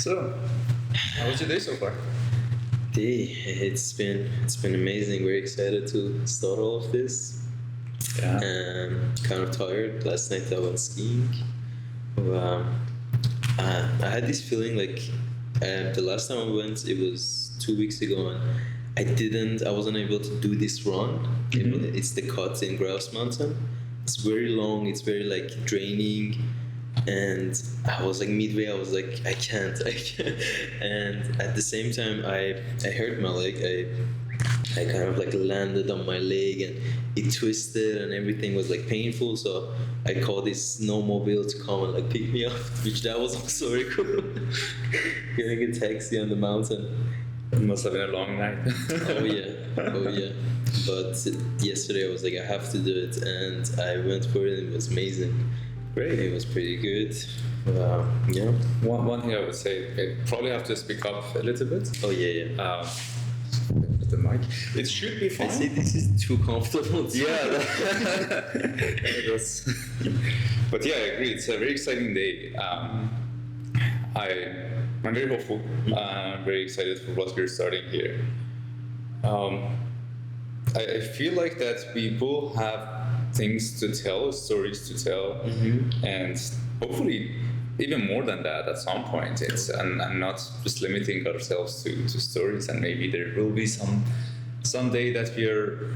So, how was your day so far? It's been amazing. Very excited to start all of this. Yeah. Kind of tired. Last night I went skiing. Um, I had this feeling like the last time I went, it was 2 weeks ago, and I wasn't able to do this run. Mhm. It's the cut in Grouse Mountain. It's very long. It's very like draining, and I was like midway. I was like, I can't. And at the same time, I hurt my leg. I kind of like landed on my leg and it twisted and everything was like painful. So I called this snowmobile to come and like pick me up, which that was also very cool. Getting a taxi on the mountain. It must have been a long night. Oh yeah. But yesterday I was like, I have to do it, and I went for it. And it was amazing. Great. It was pretty good. Yeah. One thing I would say, I probably have to speak up a little bit. Oh yeah. With the mic. It should be I fine. see this is too comfortable. Yeah. But yeah, I agree. It's a very exciting day. I'm very hopeful. I'm very excited for what we're starting here. I feel like that people have things to tell, stories to tell, and hopefully even more than that at some point. It's and not just limiting ourselves to stories, and maybe there will be some day that we are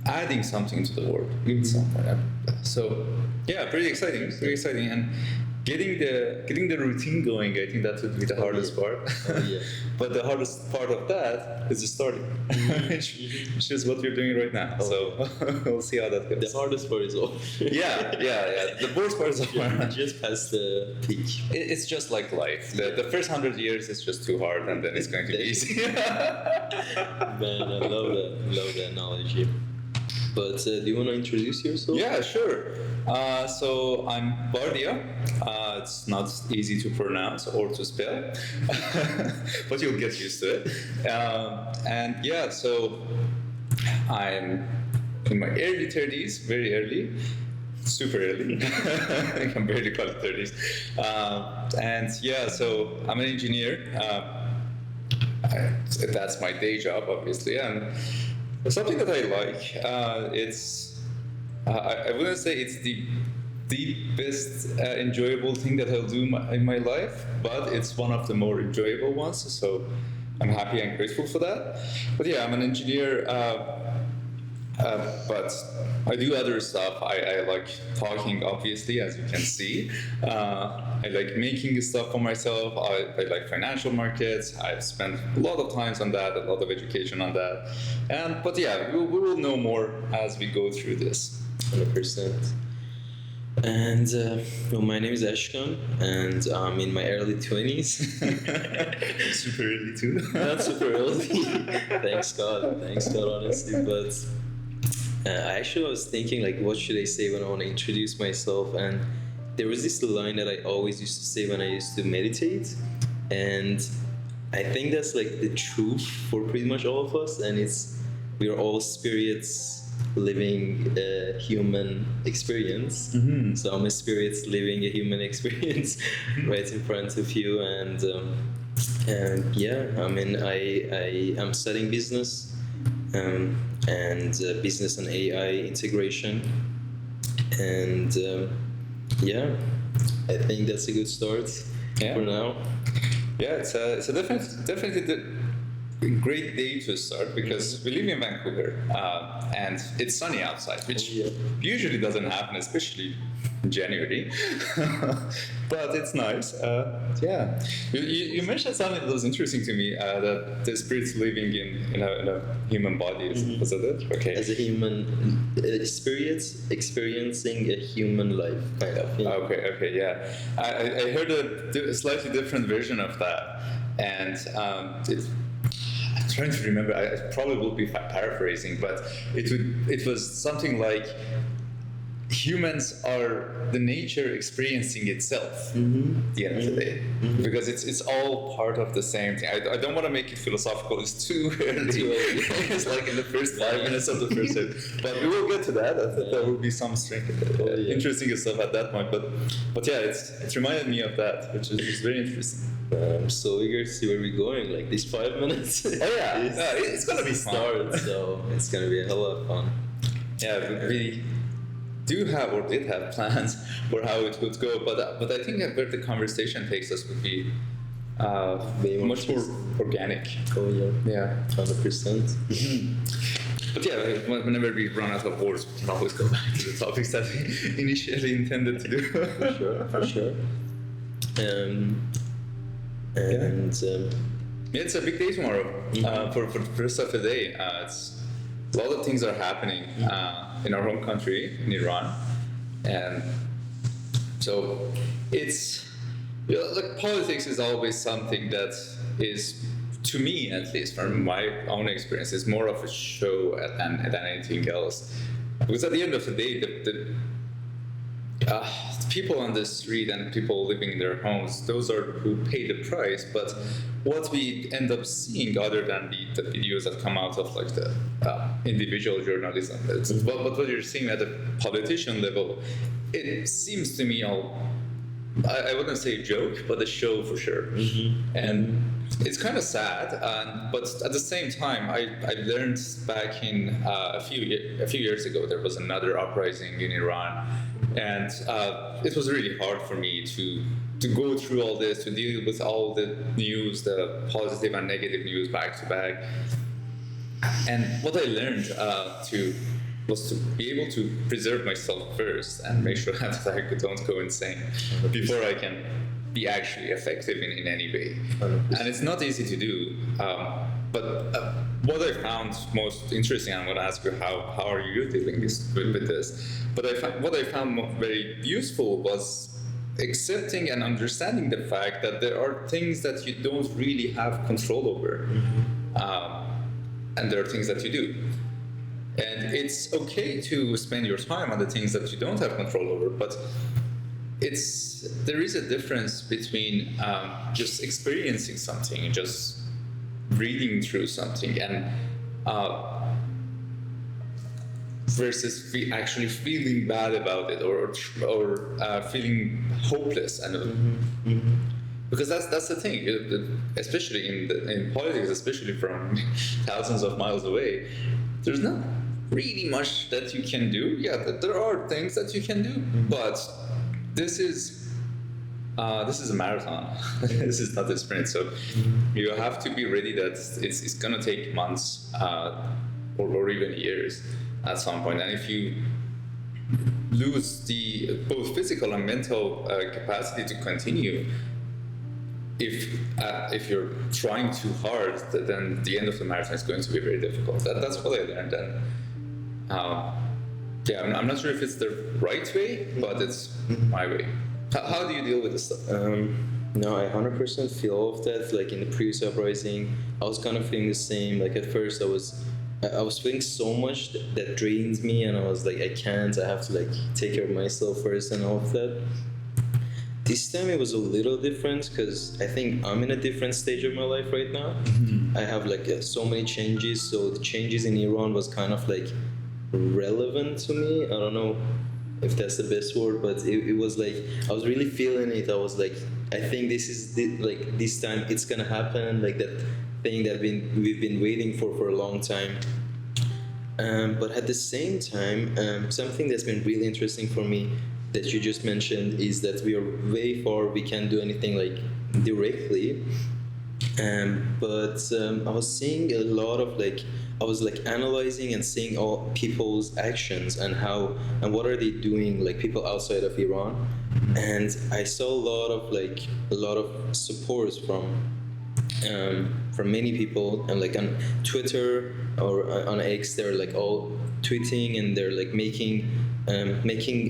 adding something to the world at some point. So yeah, pretty exciting, and getting the routine going. I think that would be the hardest part. Oh, yeah. But the hardest part of that is the starting, which is what we're doing right now. So we'll see how that goes. The hardest part is over. Yeah. The worst part is over. Just past the peak. It's just like life. The first 100 years is just too hard, and then it's going to be easy. Man, I love that analogy. But do you want to introduce yourself? Yeah, sure. So I'm Bardia. It's not easy to pronounce or to spell, but you'll get used to it. And yeah, so I'm in my early 30s, very early, super early. I can barely call it 30s. And yeah, so I'm an engineer. That's my day job, obviously, and something that I like. I wouldn't say it's the best enjoyable thing that I'll do in my life, but it's one of the more enjoyable ones. So I'm happy and grateful for that. But yeah, I'm an engineer. But I do other stuff. I like talking, obviously, as you can see. I like making stuff for myself. I like financial markets. I've spent a lot of time on that, a lot of education on that. But yeah, we will know more as we go through this. 100%. And well, my name is Ashkan, and I'm in my early 20s. Super early too. Not super early. Thanks God, honestly. But actually, I was thinking, like, what should I say when I want to introduce myself? And there was this line that I always used to say when I used to meditate, and I think that's like the truth for pretty much all of us. And we are all spirits living a human experience. So I'm a spirit living a human experience right in front of you. And yeah, I mean, I'm studying business. And business and AI integration, and yeah, I think that's a good start for now. Yeah, it's a definitely a great day to start because we live in Vancouver and it's sunny outside, which usually doesn't happen, especially in January. But it's nice. Yeah, you mentioned something that was interesting to me, that the spirit's living in a human body. Was that it? Okay. As a human spirit experiencing a human life, kind of. You know? Okay, yeah. I heard a slightly different version of that, and I'm trying to remember. I probably will be paraphrasing, but it was something like humans are the nature experiencing itself at the end of the day, because it's all part of the same thing. I don't want to make it philosophical. It's too early. It's like in the first 5 minutes of the first set, but we will get to that. I think there will be some interesting stuff at that point. But yeah, it's reminded me of that, which is very interesting. I'm so eager to see where we're going. Like these 5 minutes. Oh yeah, it's gonna be fun. Start, so it's gonna be a hell of fun. Yeah, we do have or did have plans for how it would go, but I think that where the conversation takes us would be much more organic. Oh yeah. Yeah. 100%. But yeah, whenever we run out of words, we can always go back to the topics that we initially intended to do. For sure. Yeah, it's a big day tomorrow. For the first of the day, it's a lot of things are happening in our home country, in Iran, and so it's like politics is always something that is, to me at least, from my own experience, is more of a show than anything else. Because at the end of the day, the people on the street and people living in their homes, those are who pay the price. But what we end up seeing, other than the videos that come out of like the individual journalism, but what you're seeing at the politician level, it seems to me I wouldn't say a joke, but a show for sure. And it's kind of sad, but at the same time, I learned back in a few years ago there was another uprising in Iran, and it was really hard for me to go through all this, to deal with all the news, the positive and negative news back to back. And what I learned was to be able to preserve myself first and make sure that I don't go insane before I can be actually effective in any way. 100%. And it's not easy to do. But what I found most interesting, I'm going to ask you how are you dealing with this? But what I found very useful was accepting and understanding the fact that there are things that you don't really have control over, and there are things that you do. And it's okay to spend your time on the things that you don't have control over, but there is a difference between just experiencing something and just reading through something, and versus actually feeling bad about it or feeling hopeless, and because that's the thing, especially in politics, especially from thousands of miles away, there's not really much that you can do. Yeah, there are things that you can do, but this is a marathon. This is not a sprint. So you have to be ready that it's gonna take months or even years at some point. And if you lose the both physical and mental capacity to continue, if you're trying too hard, then the end of the marathon is going to be very difficult. That's what I learned. And yeah, I'm not sure if it's the right way, but it's my way. How do you deal with this stuff? No, I 100% feel all of that. Like in the previous uprising, I was kind of feeling the same. Like at first, I was feeling so much that drains me, and I was like, I have to like take care of myself first and all of that. This time it was a little different because I think I'm in a different stage of my life right now. I have like so many changes. So the changes in Iran was kind of like relevant to me. I don't know if that's the best word, but it was like I was really feeling it. I was like, I think this is like this time it's gonna happen, like that thing that we've been waiting for a long time. But at the same time, something that's been really interesting for me that you just mentioned is that we are way far. We can't do anything like directly. But I was seeing a lot of like, I was like analyzing and seeing all people's actions and what are they doing, like people outside of Iran. And I saw a lot of support from many people, and like on Twitter or on X, they're like all tweeting and they're like making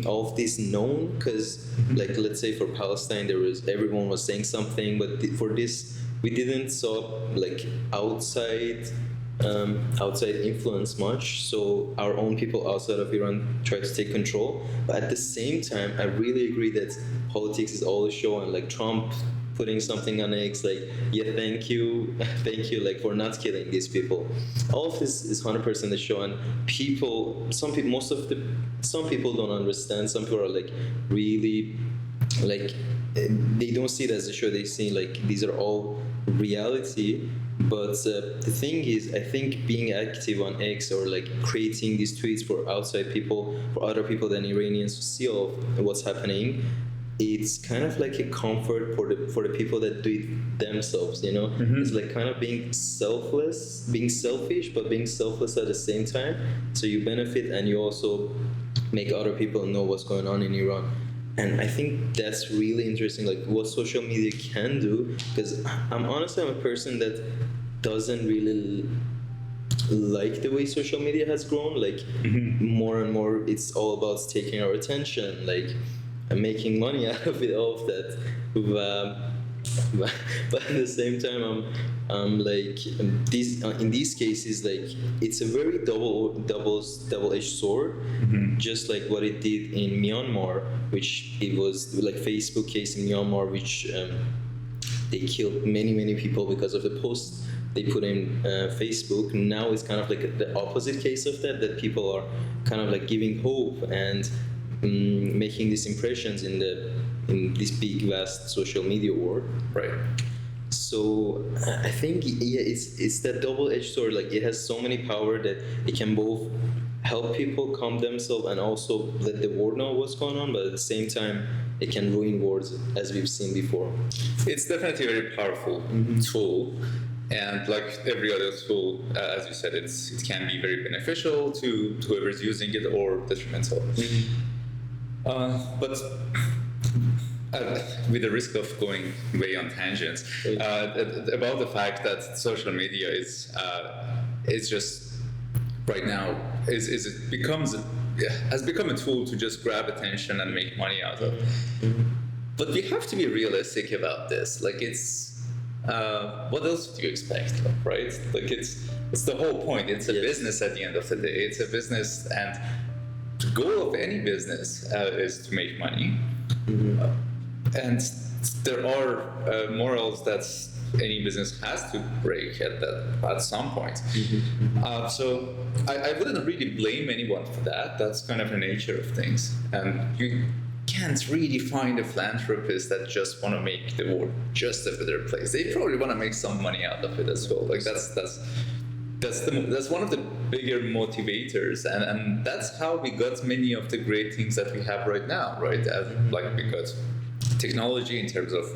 all of this known, because like let's say for Palestine everyone was saying something, but for this we didn't saw like outside influence much, so our own people outside of Iran try to take control. But at the same time, I really agree that politics is all a show, and like Trump putting something on X like, yeah, thank you like for not killing these people, all of this is 100% a show. And some people don't understand. Some people are like really like they don't see it as a show. They see like these are all reality. But the thing is, I think being active on X or like creating these tweets for outside people, for other people than Iranians to see all of what's happening, it's kind of like a comfort for the people that do it themselves, you know? It's like kind of being selfless, being selfish, but being selfless at the same time. So you benefit and you also make other people know what's going on in Iran. And I think that's really interesting, like what social media can do, because I'm honestly, I'm a person that doesn't really like the way social media has grown. Like more and more it's all about taking our attention, like and making money out of it, all of that. But at the same time, I'm like these in these cases, like it's a very double-edged sword, just like what it did in Myanmar, which it was like Facebook case in Myanmar, which they killed many people because of the posts they put in Facebook. Now it's kind of like the opposite case of that people are kind of like giving hope and making these impressions in this big vast social media world. Right. So I think it's that double-edged sword. Like it has so many power that it can both help people calm themselves and also let the world know what's going on, but at the same time it can ruin wars, as we've seen before. It's definitely a very powerful tool, and like every other tool, as you said, it can be very beneficial to whoever's using it or detrimental. But with the risk of going way on tangents, about the fact that social media is just right now has become a tool to just grab attention and make money out of. But we have to be realistic about this. Like it's what else do you expect, right? Like it's the whole point. It's a business at the end of the day. It's a business, and the goal of any business is to make money. And there are morals that any business has to break at some point. So I wouldn't really blame anyone for that. That's kind of the nature of things. And you can't really find a philanthropist that just want to make the world just a better place. They probably want to make some money out of it as well. Like that's one of the bigger motivators, and that's how we got many of the great things that we have right now, right? Like because technology in terms of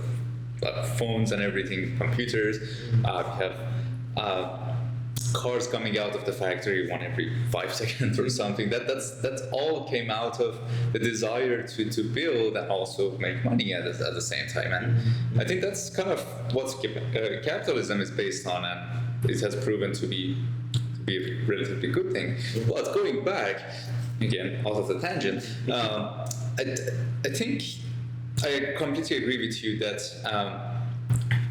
phones and everything, computers, we have cars coming out of the factory one every 5 seconds or something. That's all came out of the desire to build and also make money at the same time. And I think that's kind of what capitalism is based on, and it has proven to be a relatively good thing. But going back again, out of the tangent, I think I completely agree with you that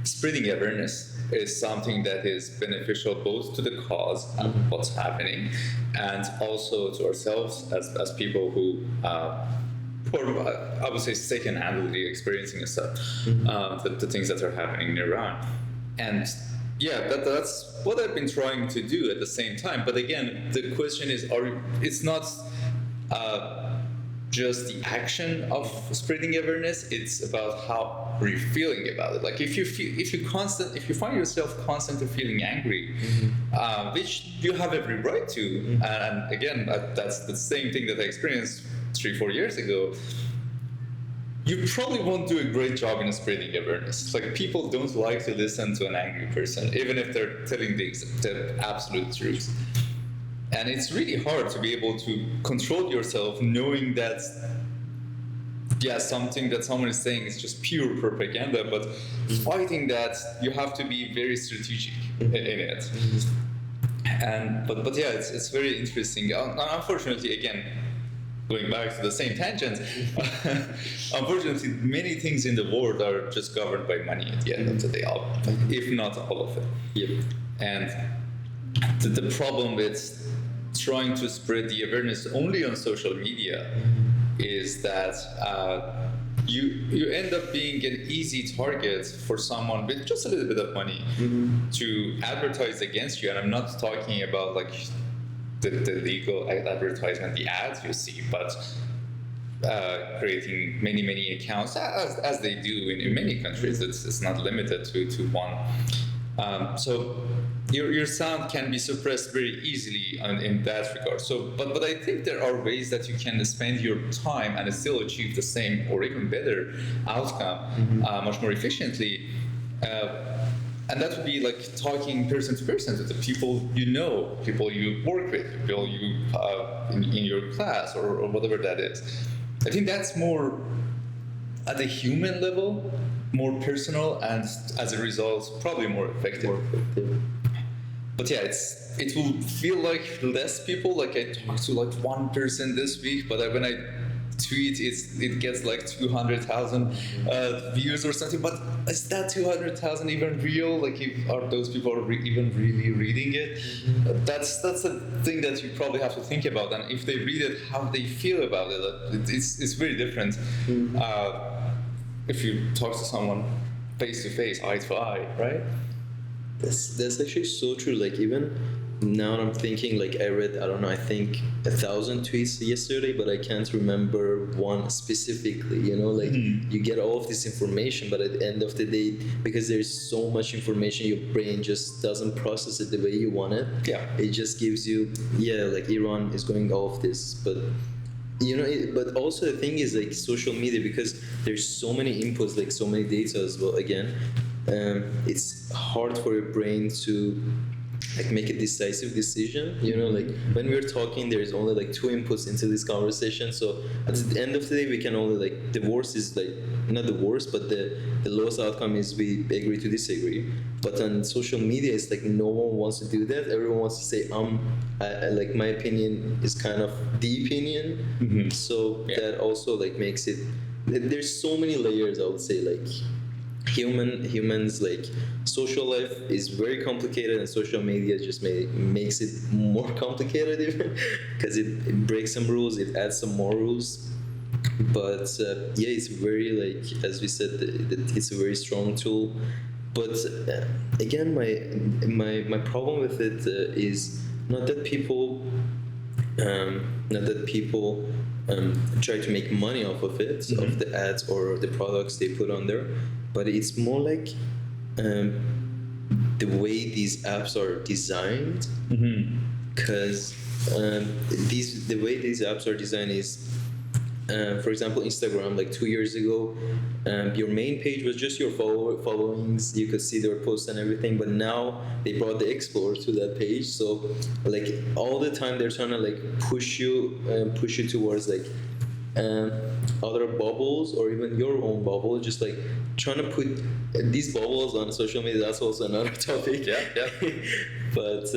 spreading awareness is something that is beneficial both to the cause and what's happening, and also to ourselves as people who are, I would say, second-handedly experiencing the things that are happening in Iran. And yeah, that's what I've been trying to do at the same time. But again, the question is, it's not just the action of spreading awareness. It's about how are you feeling about it. Like if you find yourself constantly feeling angry, which you have every right to, and again, that's the same thing that I experienced 3-4 years ago. You probably won't do a great job in spreading awareness. Like people don't like to listen to an angry person, even if they're telling the absolute truth. And it's really hard to be able to control yourself knowing that, yeah, something that someone is saying is just pure propaganda, but fighting that, you have to be very strategic in it. And but yeah, it's very interesting. Unfortunately, again, going back to the same tangent, unfortunately, many things in the world are just governed by money at the end of the day, if not all of it. Yep. And the problem with trying to spread the awareness only on social media is that you end up being an easy target for someone with just a little bit of money to advertise against you. And I'm not talking about like the legal advertisement, the ads you see, but creating many accounts, as they do in many countries. It's not limited to one. So your sound can be suppressed very easily in that regard. So, but I think there are ways that you can spend your time and still achieve the same or even better outcome much more efficiently. And that would be like talking person to person to the people you know, people you work with, people you in your class or whatever that is. I think that's more at a human level, more personal, and as a result, probably more effective. But yeah, it will feel like less people. Like I talked to like one person this week, but when I tweet, it gets like 200,000 views or something. But is that 200,000 even real? Like, are those people even really reading it? That's a thing that you probably have to think about. And if they read it, how they feel about it, it's very different. If you talk to someone face to face, eye to eye, right? That's actually so true. Like even now I'm thinking, like I read, I don't know, I think 1,000 tweets yesterday, but I can't remember one specifically, you know, like you get all of this information, but at the end of the day, because there's so much information, your brain just doesn't process it the way you want it. Yeah. It just gives you, yeah, like Iran is going off this, but you know, but also the thing is like social media, because there's so many inputs, like so many data as well, again, it's hard for your brain to like make a decisive decision, you know, like when we're talking there's only like two inputs into this conversation, so at the end of the day we can only like, the worst is like, not the worst, but the lowest outcome is we agree to disagree. But on social media it's like no one wants to do that, everyone wants to say I like my opinion is kind of the opinion. So yeah, that also like makes it, there's so many layers, I would say, like humans, like social life is very complicated, and social media just makes it more complicated even, because it breaks some rules, it adds some more rules. But yeah, it's very, like as we said, it's a very strong tool. But again, my problem with it is not that people try to make money off of it, of the ads or the products they put on there, but it's more like the way these apps are designed. Because the way these apps are designed is, for example, Instagram, like 2 years ago, your main page was just your followings, you could see their posts and everything, but now they brought the Explorer to that page, so like all the time they're trying to like push you towards like other bubbles or even your own bubble, just like trying to put these bubbles on social media. That's also another topic. Yeah. But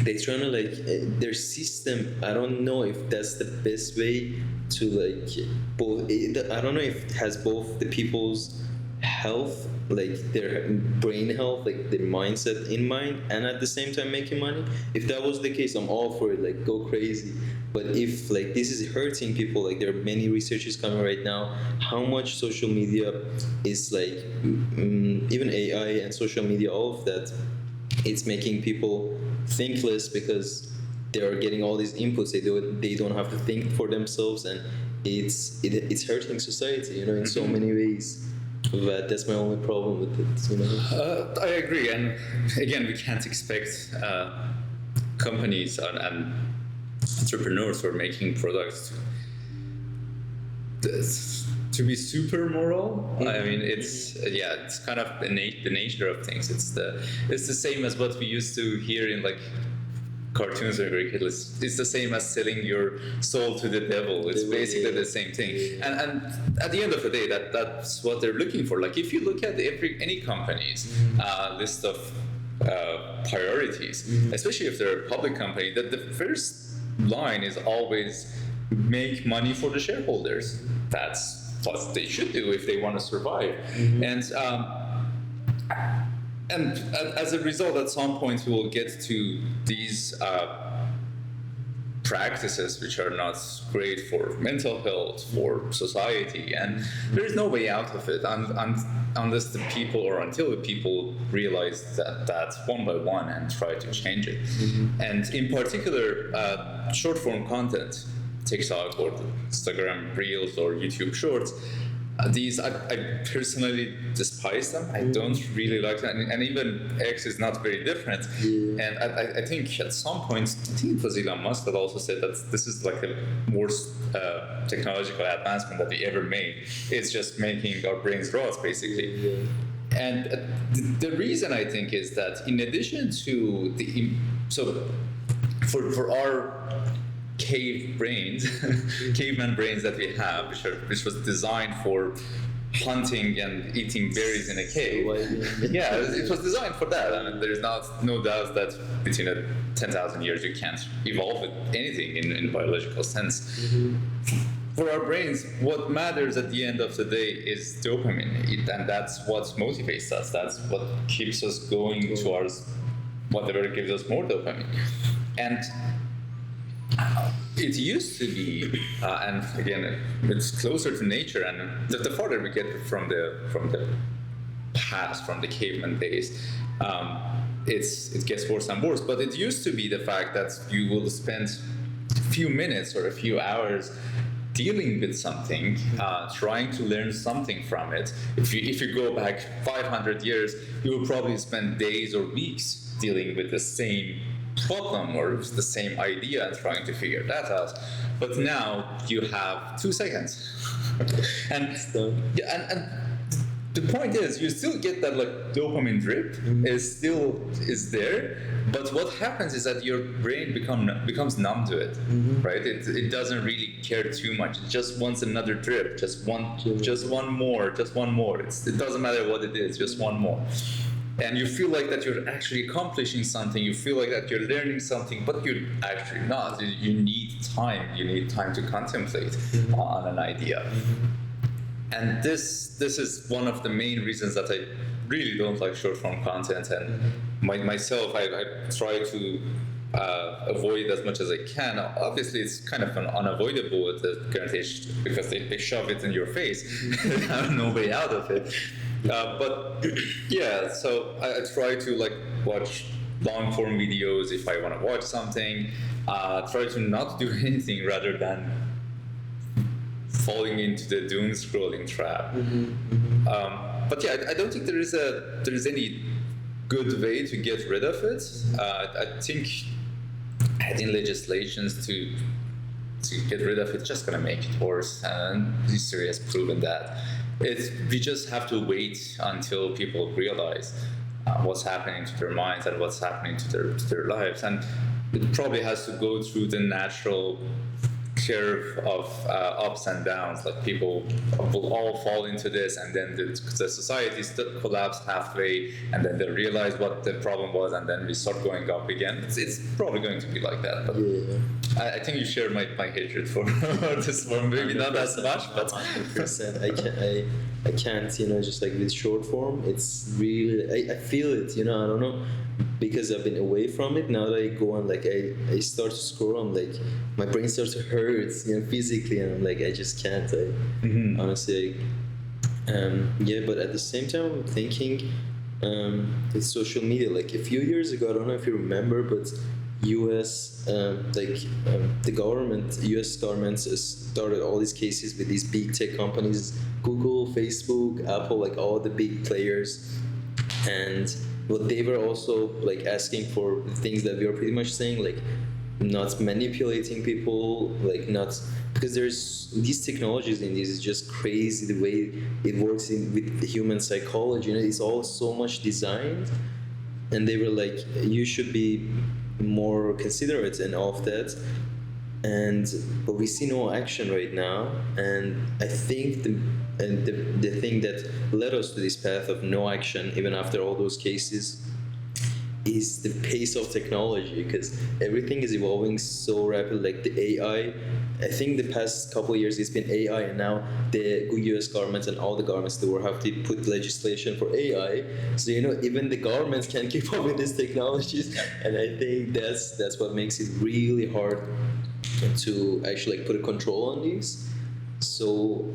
they're trying to like their system, I don't know if that's the best way to like both, I don't know if it has both the people's health, like their brain health, like their mindset in mind, and at the same time making money. If that was the case, I'm all for it, like go crazy. But if like this is hurting people, like there are many researchers coming right now, how much social media is like even AI and social media, all of that, it's making people think less because they are getting all these inputs. They don't have to think for themselves, and it's hurting society, you know, in so many ways. But that's my only problem with it, you know. I agree, and again, we can't expect companies and entrepreneurs who are making products to be super moral. I mean, it's kind of the nature of things. It's the same as what we used to hear in like cartoons are ridiculous. It's the same as selling your soul to the devil. It's basically the same thing. And at the end of the day, that's what they're looking for. Like if you look at any company's list of priorities, especially if they're a public company, that the first line is always make money for the shareholders. That's what they should do if they want to survive. And as a result, at some point, we will get to these practices which are not great for mental health, for society, and there is no way out of it unless the people, or until the people realize that one by one and try to change it. And in particular, short-form content TikTok or Instagram Reels or YouTube Shorts. These I personally despise them. I don't really like them, and even X is not very different. Yeah. And I think at some point, I think it was Elon Musk that also said that this is like the worst technological advancement that we ever made. It's just making our brains rot, basically. Yeah. And the reason I think is that in addition to for our cave brains, caveman brains that we have, which was designed for hunting and eating berries in a cave. Yeah, it was designed for that. I mean, there's no doubt that between 10,000 years you can't evolve with anything in biological sense. Mm-hmm. For our brains, what matters at the end of the day is dopamine, and that's what motivates us. That's what keeps us going towards whatever gives us more dopamine. And it used to be, and again, it's closer to nature, and the farther we get from the past, from the caveman days, it gets worse and worse. But it used to be the fact that you will spend a few minutes or a few hours dealing with something, trying to learn something from it. If you go back 500 years, you will probably spend days or weeks dealing with the same problem or the same idea and trying to figure that out. But now you have 2 seconds. and the point is, you still get that like dopamine drip is there, but what happens is that your brain becomes numb to it, right? It doesn't really care too much. It just wants another drip, just one more. It doesn't matter what it is, just one more. And you feel like that you're actually accomplishing something. You feel like that you're learning something, but you're actually not. You need time. You need time to contemplate on an idea. And this is one of the main reasons that I really don't like short form content. And myself, I try to avoid as much as I can. Obviously, it's kind of unavoidable at the current age because they shove it in your face. There's no way out of it. But yeah, so I try to like watch long form videos if I want to watch something. Try to not do anything rather than falling into the doom scrolling trap. But yeah, I don't think there is any good way to get rid of it. I think adding legislations to get rid of it just gonna make it worse, and history has proven that. We just have to wait until people realize what's happening to their minds and what's happening to their lives, and it probably has to go through the natural curve of ups and downs. Like people will all fall into this, and then the society collapse halfway, and then they realize what the problem was, and then we start going up again. It's probably going to be like that. But yeah. I think you share my hatred for this one. Maybe not as much, but 100%. I can't, just like with short form, it's really, I feel it, I don't know, because I've been away from it. Now that I go on, like, I start to scroll on, like, my brain starts to hurt, physically, and I'm like, I just can't, honestly. Yeah, but at the same time, I'm thinking, with social media, like, a few years ago, I don't know if you remember, but US, the government, US government started all these cases with these big tech companies, Google, Facebook, Apple, like all the big players, and what they were also like asking for things that we were pretty much saying, like not manipulating people, like not, because there's these technologies in this is just crazy the way it works with the human psychology, it's all so much designed, and they were like, you should be more considerate and all of that, but we see no action right now, and I think the thing that led us to this path of no action even after all those cases is the pace of technology, because everything is evolving so rapidly. Like the AI, I think the past couple of years it's been AI, and now the US government and all the governments in the world have to put legislation for AI, so even the governments can't keep up with these technologies, and I think that's what makes it really hard to actually like put a control on these. So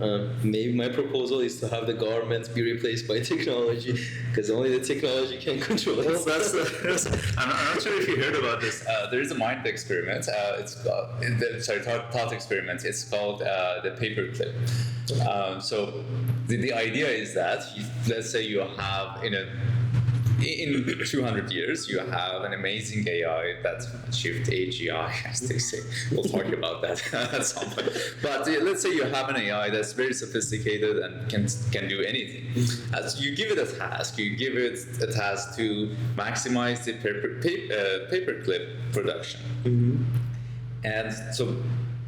maybe my proposal is to have the government be replaced by technology, because only the technology can control it. Well, I'm not sure if you heard about this. There is a mind experiment. It's called, thought experiment. It's called the paperclip. So the idea is that let's say you have in 200 years, you have an amazing AI that's achieved AGI, as they say. We'll talk about that at some point. But let's say you have an AI that's very sophisticated and can do anything. As you give it a task, you give it a task to maximize the paperclip production. And so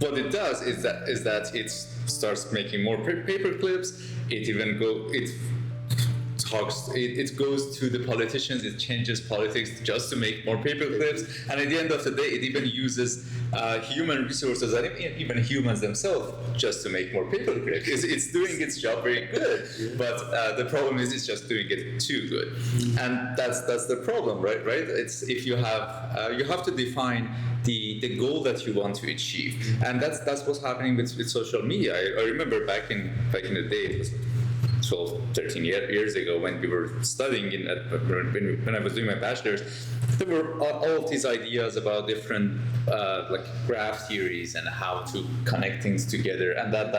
what it does is that it starts making more paper clips. It goes to the politicians, it changes politics just to make more paper clips, and at the end of the day, it even uses human resources and even humans themselves just to make more paper clips. It's doing its job very good, but the problem is it's just doing it too good, and that's the problem, right? It's if you have to define the goal that you want to achieve, and that's what's happening with social media. I remember back in the day, it was 12, 13 years ago when we were studying when I was doing my bachelor's, there were all of these ideas about different like graph theories and how to connect things together, and that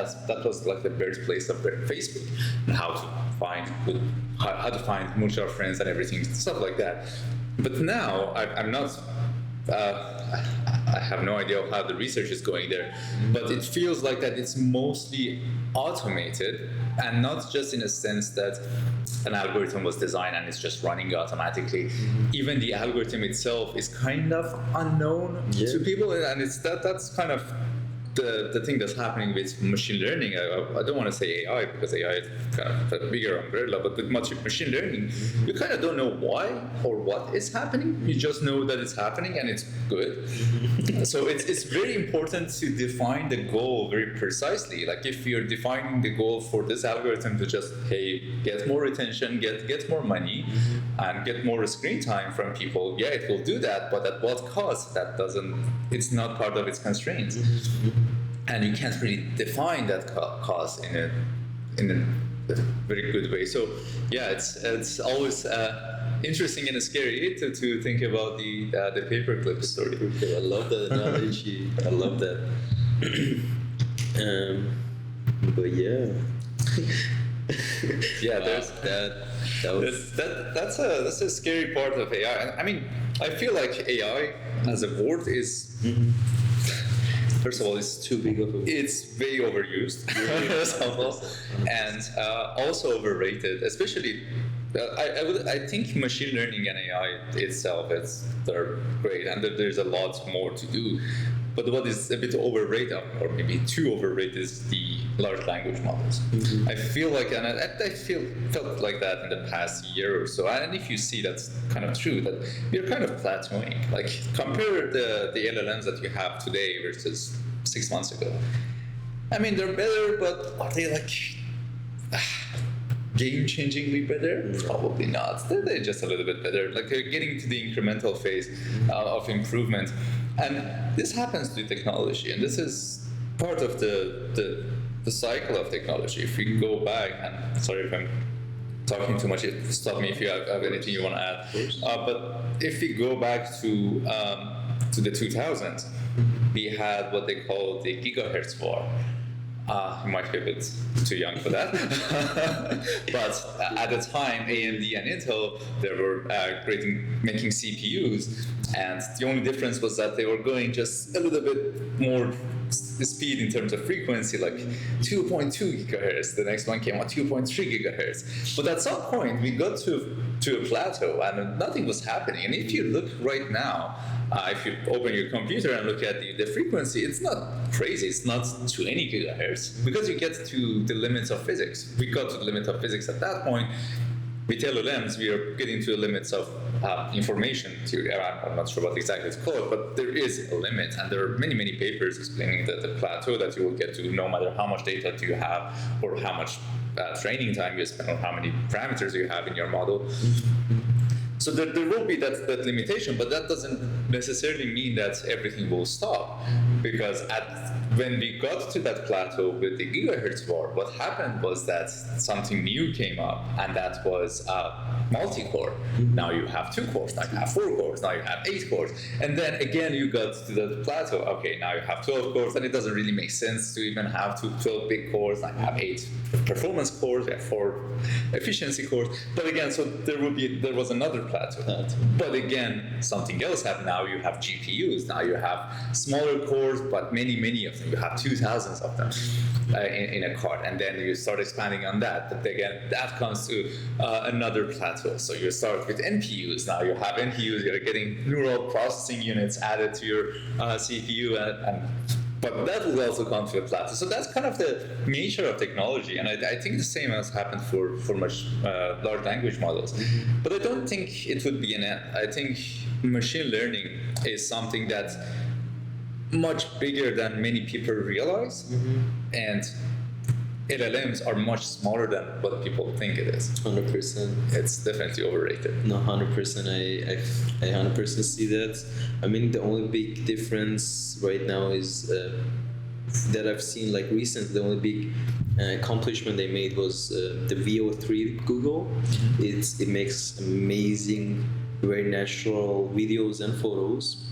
was like the birthplace of Facebook, and how to find mutual friends and everything, stuff like that. But now I'm not. I have no idea how the research is going there, but it feels like that it's mostly automated, and not just in a sense that an algorithm was designed and it's just running automatically. Even the algorithm itself is kind of unknown to people, and that's kind of the thing that's happening with machine learning. I don't want to say AI, because AI is kind of a bigger umbrella, but with machine learning, you kind of don't know why or what is happening. You just know that it's happening and it's good. So it's very important to define the goal very precisely. Like if you're defining the goal for this algorithm to just, hey, get more attention, get more money, and get more screen time from people, yeah, it will do that, but at what cost? It's not part of its constraints. And you can't really define that cost in a very good way. So yeah, it's always interesting and scary to think about the paperclip story. I love that analogy. I love that. But yeah. Yeah, there's that's a scary part of AI. I mean, I feel like AI as a word is. First of all, it's too big of a word. It's very overused, and also overrated. Especially, I think machine learning and AI itself they're great, and there's a lot more to do. But what is a bit overrated, or maybe too overrated, is the large language models. I feel like, and I felt like that in the past year or so. And if you see, that's kind of true, that you're kind of plateauing. Like compare the LLMs that you have today versus 6 months ago. I mean, they're better, but are they like game-changingly better? Probably not. They're just a little bit better. Like they're getting to the incremental phase of improvement. And this happens to technology, and this is part of the cycle of technology. If we go back, and sorry if I'm talking too much, stop me if you have anything you want to add. But if we go back to the 2000s, we had what they call the gigahertz war. You might be a bit too young for that. But at the time, AMD and Intel, they were making CPUs, and the only difference was that they were going just a little bit more speed in terms of frequency, like 2.2 gigahertz. The next one came out 2.3 gigahertz. But at some point, we got to a plateau, and nothing was happening. And if you look right now, if you open your computer and look at the frequency, it's not crazy. It's not 20 gigahertz, because you get to the limits of physics. We got to the limit of physics at that point. With LLMs, we are getting to the limits of information theory. I'm not sure what exactly it's called, but there is a limit, and there are many, many papers explaining the plateau that you will get to, no matter how much data do you have, or how much training time you spend, or how many parameters you have in your model. So there will be that limitation, but that doesn't necessarily mean that everything will stop, because at when we got to that plateau with the gigahertz war, what happened was that something new came up, and that was multi-core. Now you have 2 cores, now you have 4 cores, now you have 8 cores. And then again, you got to the plateau. Okay, now you have 12 cores, and it doesn't really make sense to even have 12 big cores. Now you have 8 performance cores, you have 4 efficiency cores. But again, so there was another plateau. But again, something else happened. Now you have GPUs, now you have smaller cores, but many of them. You have 2,000 of them in a card, and then you start expanding on that. But again, that comes to another plateau. So you start with NPUs. Now you have NPUs. You're getting neural processing units added to your CPU, but that will also come to a plateau. So that's kind of the nature of technology, and I think the same has happened for much large language models. But I don't think it would be an end. I think machine learning is something that's much bigger than many people realize, and LLMs are much smaller than what people think it is. 100%. It's definitely overrated. No, 100%. I 100% see that. I mean, the only big difference right now is that I've seen like recently. The only big accomplishment they made was the VO3 Google. It makes amazing, very natural videos and photos.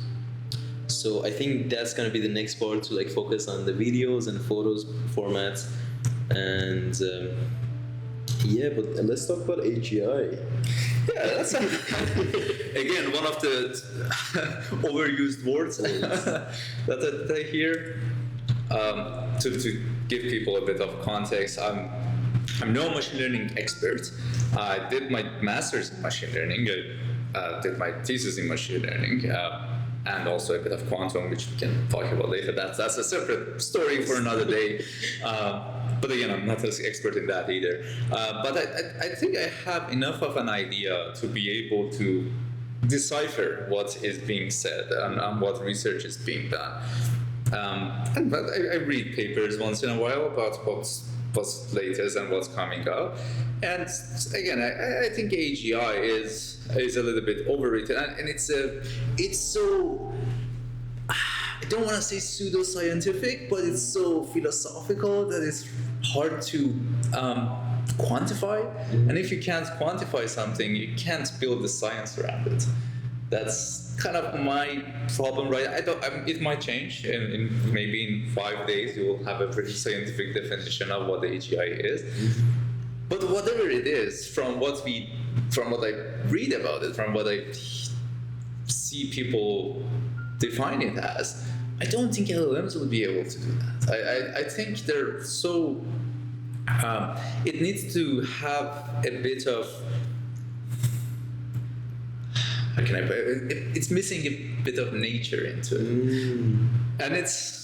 So I think that's gonna be the next part, to like focus on the videos and photos formats. And yeah, but let's talk about AGI. Yeah, that's again one of the overused words that I hear. To give people a bit of context, I'm no machine learning expert. I did my master's in machine learning. I did my thesis in machine learning. And also a bit of quantum, which we can talk about later. That's a separate story for another day. But again, I'm not as expert in that either. But I think I have enough of an idea to be able to decipher what is being said and what research is being done. But I read papers once in a while about what's latest and what's coming up. And again, I think AGI is a little bit overrated, and it's so, I don't want to say pseudoscientific, but it's so philosophical that it's hard to quantify. And if you can't quantify something, you can't build the science around it. That's kind of my problem, right? It might change, in maybe in 5 days you will have a pretty scientific definition of what the AGI is. But whatever it is, from what I read about it, from what I see people define it as, I don't think LLMs will be able to do that. I think they're so. It needs to have a bit of. How can I put it? It's missing a bit of nature into it, and it's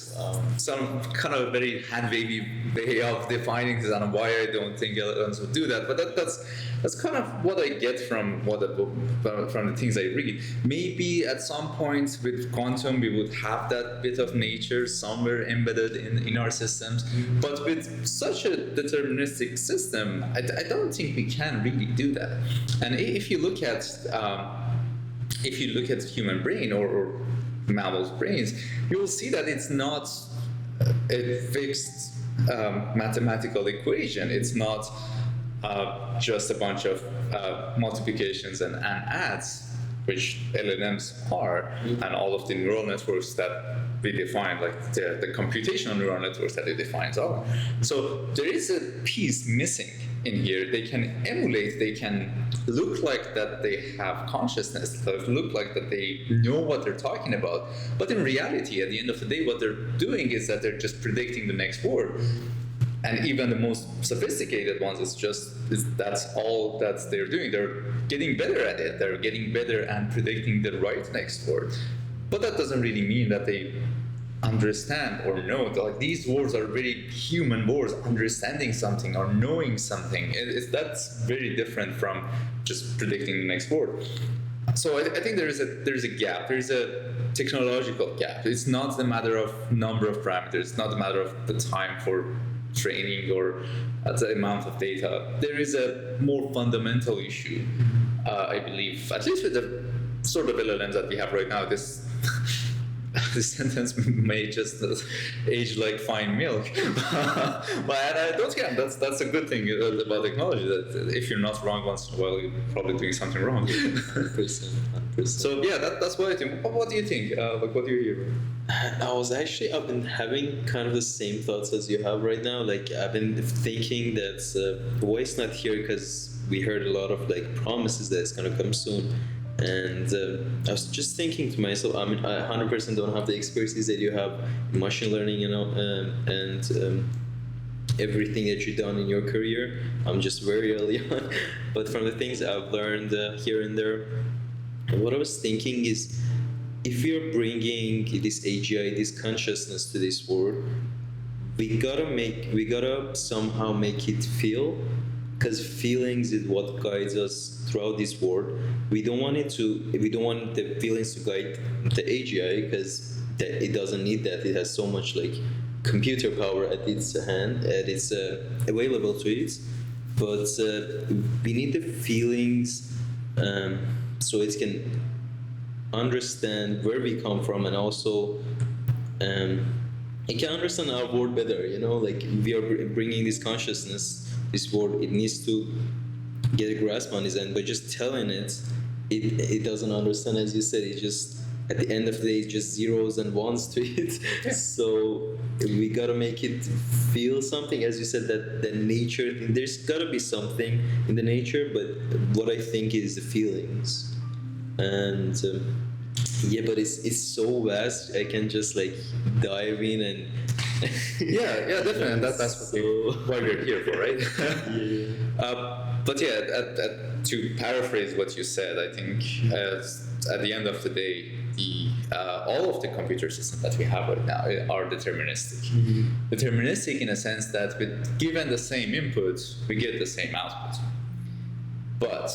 some kind of very hand-wavy way of defining this, and why I don't think LLMs would do that. But that's kind of what I get from the things I read. Maybe at some point with quantum we would have that bit of nature somewhere embedded in our systems. But with such a deterministic system, I don't think we can really do that. And if you look at human brain or mammals' brains, you will see that it's not a fixed mathematical equation. It's not just a bunch of multiplications and adds, which LLMs are, and all of the neural networks that we define, like the computational neural networks that it defines are. So there is a piece missing in here. They can emulate, they can look like that they have consciousness, they look like that they know what they're talking about. But in reality, at the end of the day, what they're doing is that they're just predicting the next word. And even the most sophisticated ones, that's all that they're doing. They're getting better at it. They're getting better at predicting the right next word. But that doesn't really mean that they understand or know. Like, these words are very human words. Understanding something or knowing something, that's very different from just predicting the next word. So I think there is a gap. There is a technological gap. It's not a matter of number of parameters. It's not a matter of the time for training or the amount of data. There is a more fundamental issue, I believe, at least with the sort of LLMs that we have right now. the sentence may just age like fine milk. But I don't care. That's a good thing about technology. That if you're not wrong once in a while, you're probably doing something wrong. 100%. So yeah, that's what I think. What do you think? Like, what do you hear? I've been having kind of the same thoughts as you have right now. Like, I've been thinking that voice not here because we heard a lot of like promises that it's gonna come soon. And I was just thinking to myself, I mean, I 100% don't have the expertise that you have in machine learning, you know, and everything that you've done in your career. I'm just very early on. But from the things I've learned here and there, what I was thinking is, if you're bringing this AGI, this consciousness to this world, we gotta somehow make it feel, because feelings is what guides us throughout this world. We don't want the feelings to guide the AGI, because it doesn't need that. It has so much like computer power at its hand, and it's available to it. But we need the feelings so it can understand where we come from, and also it can understand our world better. You know, like we are bringing this consciousness, this world. It needs to get a grasp on this, and by just telling it doesn't understand. As you said, it just at the end of the day, it's just zeros and ones to it. Yeah. So we gotta make it feel something. As you said, that the nature thing, there's gotta be something in the nature, but what I think is the feelings. And yeah, but it's so vast. I can just like dive in and Yeah, definitely. And that's what we're here for, right? Yeah. But yeah, to paraphrase what you said, I think at the end of the day, all of the computer systems that we have right now are deterministic. Mm-hmm. Deterministic in a sense that given the same input, we get the same output. But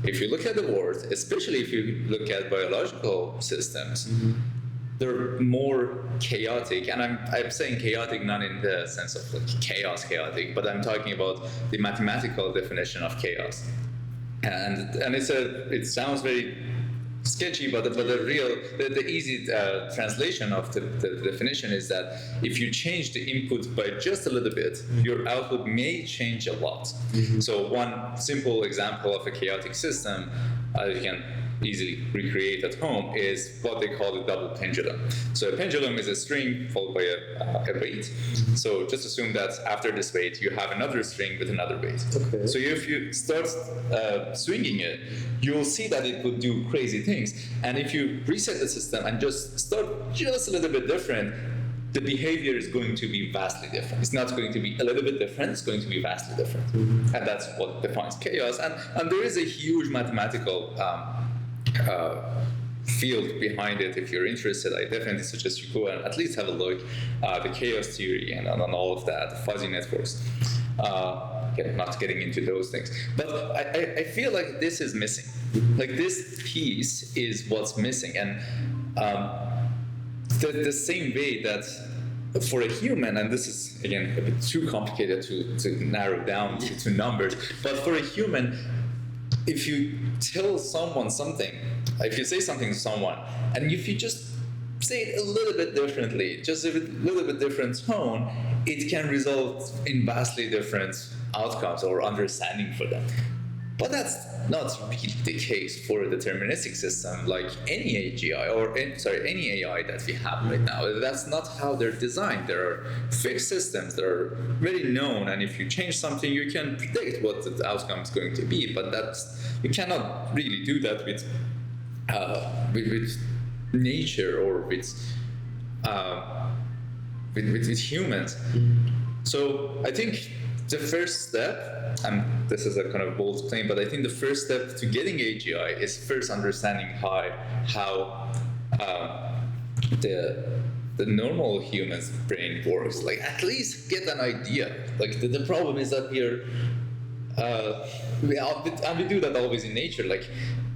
if you look at the world, especially if you look at biological systems, Mm-hmm. they're more chaotic, and I'm saying chaotic not in the sense of like chaotic, but I'm talking about the mathematical definition of chaos. And it sounds very sketchy, but the easy translation of the definition is that if you change the input by just a little bit, your output may change a lot. Mm-hmm. So one simple example of a chaotic system you can easily recreate at home is what they call the double pendulum. So a pendulum is a string followed by a weight. So just assume that after this weight you have another string with another weight. Okay. So if you start swinging it, you'll see that it would do crazy things. And if you reset the system and just start just a little bit different, the behavior is going to be vastly different. It's not going to be a little bit different, it's going to be vastly different. Mm-hmm. And that's what defines chaos. And there is a huge mathematical field behind it. If you're interested, I definitely suggest you go and at least have a look at the chaos theory and on all of that, the fuzzy networks. Not getting into those things. But I feel like this is missing. Like this piece is what's missing. And the same way that for a human, and this is again a bit too complicated to narrow down to numbers, but for a human, if you tell someone something, if you say something to someone, and if you just say it a little bit differently, just a little bit different tone, it can result in vastly different outcomes or understanding for them. But that's not really the case for a deterministic system like any AGI or any AI that we have right now. That's not how they're designed. There are fixed systems that are very known, and if you change something, you can predict what the outcome is going to be. But you cannot really do that with nature or with humans. So I think the first step, and this is a kind of bold claim, but I think the first step to getting AGI is first understanding how the normal human's brain works. Like at least get an idea. Like the problem is that we do that always in nature. Like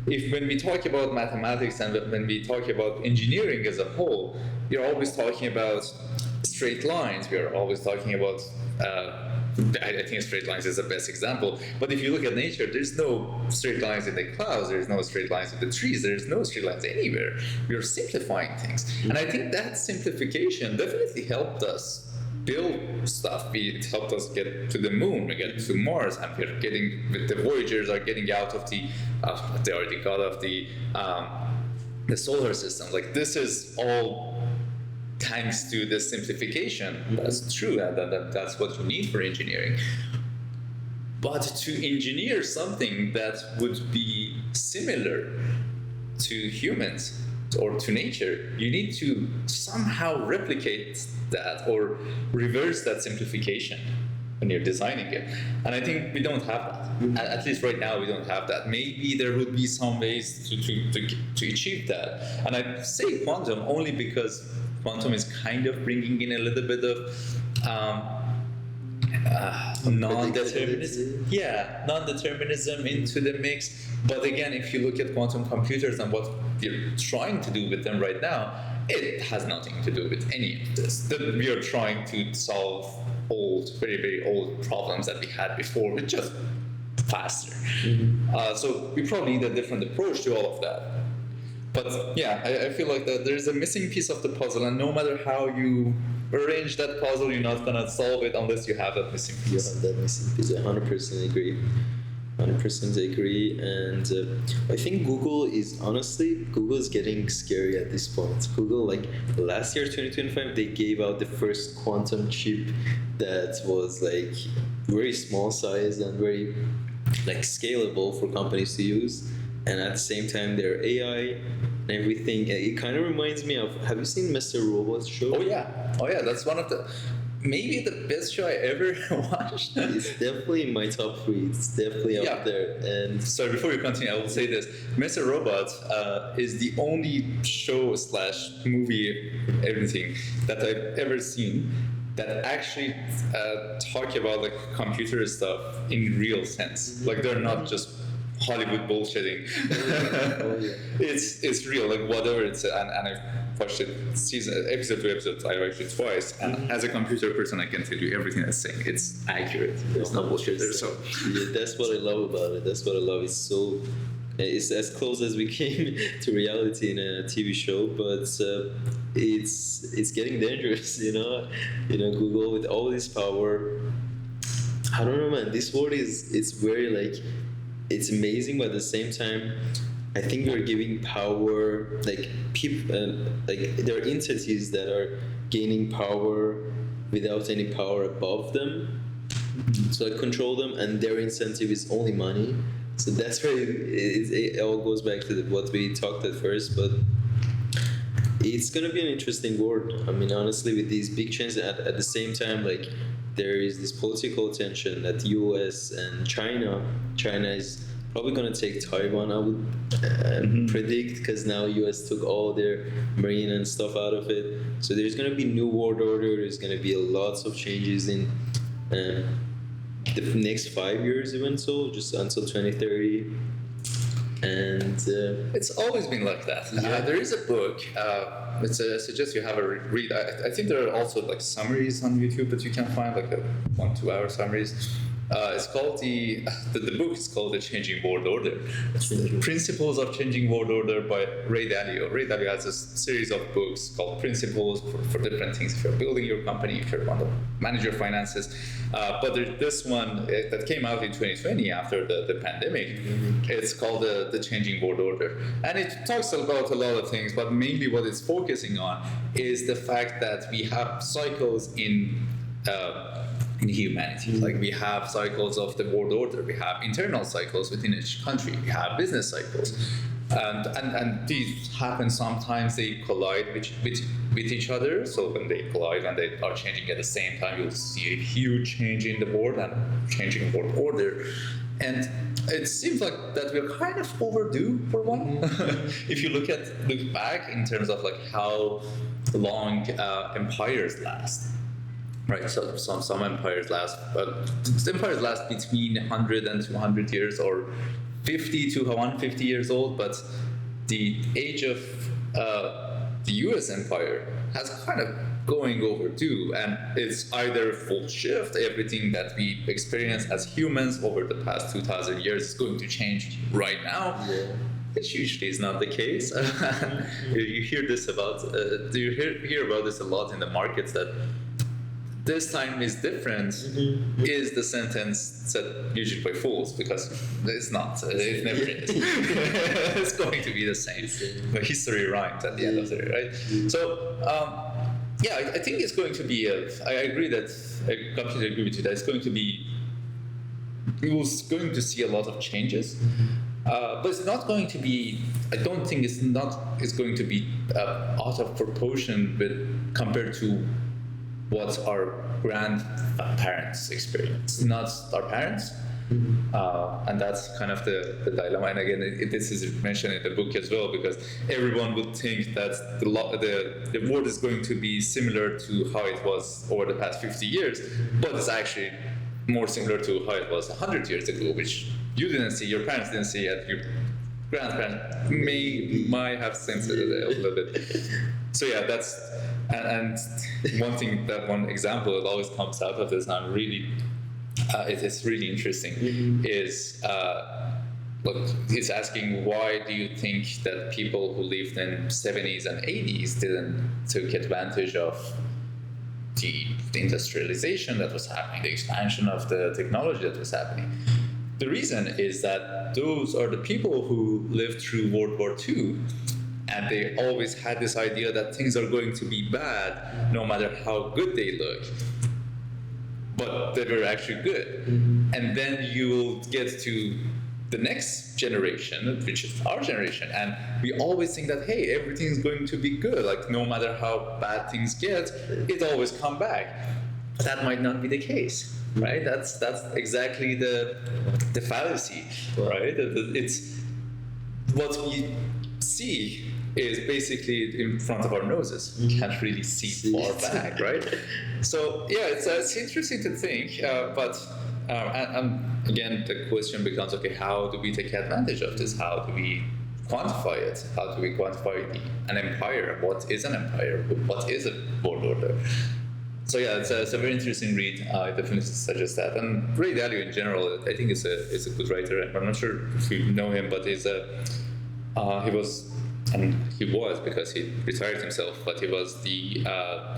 when we talk about mathematics and when we talk about engineering as a whole, we're always talking about straight lines. We are always talking about I think straight lines is the best example. But if you look at nature, there's no straight lines in the clouds, there's no straight lines in the trees, there's no straight lines anywhere. We're simplifying things. And I think that simplification definitely helped us build stuff. It helped us get to the moon, we get to Mars, and we're getting, with the Voyagers are getting out of they already got out of the solar system. Like, this is all thanks to the simplification. That's true, and that's what you need for engineering. But to engineer something that would be similar to humans or to nature, you need to somehow replicate that or reverse that simplification when you're designing it. And I think we don't have that. At least right now, we don't have that. Maybe there would be some ways to achieve that. And I say quantum only because quantum is kind of bringing in a little bit of non-determinism. Yeah, non-determinism into the mix. But again, if you look at quantum computers and what we're trying to do with them right now, it has nothing to do with any of this. We are trying to solve old, very, very old problems that we had before, with just faster. So we probably need a different approach to all of that. But yeah, I feel like that there's a missing piece of the puzzle, and no matter how you arrange that puzzle, you're not gonna solve it unless you have that missing piece. You have that missing piece. I 100% agree. 100% agree. And I think Google is getting scary at this point. Google, like last year, 2025, they gave out the first quantum chip that was like very small size and very like scalable for companies to use. And at the same time, their AI and everything. It kind of reminds me of, have you seen Mr. Robot's show? Oh yeah, that's one of the, maybe the best show I ever watched. It's definitely in my top 3. It's definitely up there. And so before you continue, I will say this: Mr. Robot is the only show / movie, everything that I've ever seen that actually talk about like computer stuff in real sense. Like, they're not just Hollywood bullshitting. It's real, like whatever it's, and I've watched it episode to episode. I watched it twice, and as a computer person, I can tell you everything that's saying. It's accurate. There's no bullshit there. So yeah, that's what I love about it. That's what I love. It's as close as we came to reality in a TV show, but it's getting dangerous. You know, Google with all this power. I don't know, man. This world it's very like. It's amazing, but at the same time, I think we're giving power, like people, like there are entities that are gaining power without any power above them. So I control them, and their incentive is only money. So that's where it all goes back to what we talked at first. But it's gonna be an interesting world. I mean, honestly, with these big changes, at the same time, like. There is this political tension that the U.S. and China is probably going to take Taiwan, I would predict, because now U.S. took all their marine and stuff out of it. So there's going to be new world order. There's going to be lots of changes in the next 5 years, even so, just until 2030. And it's always been like that. There is a book. I suggest you have a read. I think there are also like summaries on YouTube that you can find, like 1-2 hour summaries. It's called the book is called The Changing World Order. It's Principles of Changing World Order by Ray Dalio. Ray Dalio has a series of books called Principles for different things. If you're building your company, if you want to manage your finances. But there's this one that came out in 2020 after the pandemic. It's called the Changing World Order. And it talks about a lot of things, but mainly what it's focusing on is the fact that we have cycles in humanity. Like, we have cycles of the world order, we have internal cycles within each country, we have business cycles, and these happen sometimes. They collide with each other. So when they collide and they are changing at the same time, you'll see a huge change in the world and changing world order. And it seems like that we're kind of overdue for one. If you look back in terms of like how long empires last. Right, so some empires last, between 100 and 200 years, or 50 to 150 years old. But the age of the U.S. empire has kind of going overdue, and it's either full shift, everything that we experience as humans over the past 2,000 years is going to change right now. Yeah. Which usually is not the case. You hear this about, you hear about this a lot in the markets, that this time is different, is the sentence that usually by fools, because it's not, it never is. It's going to be the same. But history rhymes at the end of the day, right? So, yeah, I think it's going to be, I agree that, I completely agree with you, that it's going to be, we're going to see a lot of changes. But it's not going to be, I don't think it's going to be out of proportion compared to what our grandparents experienced, not our parents. And that's kind of the dilemma. And again, this is mentioned in the book as well, because everyone would think that the world is going to be similar to how it was over the past 50 years, but it's actually more similar to how it was 100 years ago, which you didn't see, your parents didn't see it, your grandparents might have sensed it a little bit. So yeah, that's, and one example that always comes out of this, and I'm really, it is really interesting, is look, he's asking, why do you think that people who lived in 70s and 80s didn't take advantage of the industrialization that was happening, the expansion of the technology that was happening? The reason is that those are the people who lived through World War II, and they always had this idea that things are going to be bad no matter how good they look. But they were actually good. And then you will get to the next generation, which is our generation, and we always think that, hey, everything's going to be good. Like, no matter how bad things get, it always come back. That might not be the case. Right, that's exactly the fallacy, right? It's what we see is basically in front of our noses. We can't really see far back, right? So yeah, it's interesting to think, but and again, the question becomes, okay, how do we take advantage of this? How do we quantify it? How do we quantify an empire? What is an empire? What is a world order? So yeah, it's a very interesting read. I definitely suggest that. And Ray Dalio in general, I think is a good writer. I'm not sure if you know him, but he was, because he retired himself, but he was the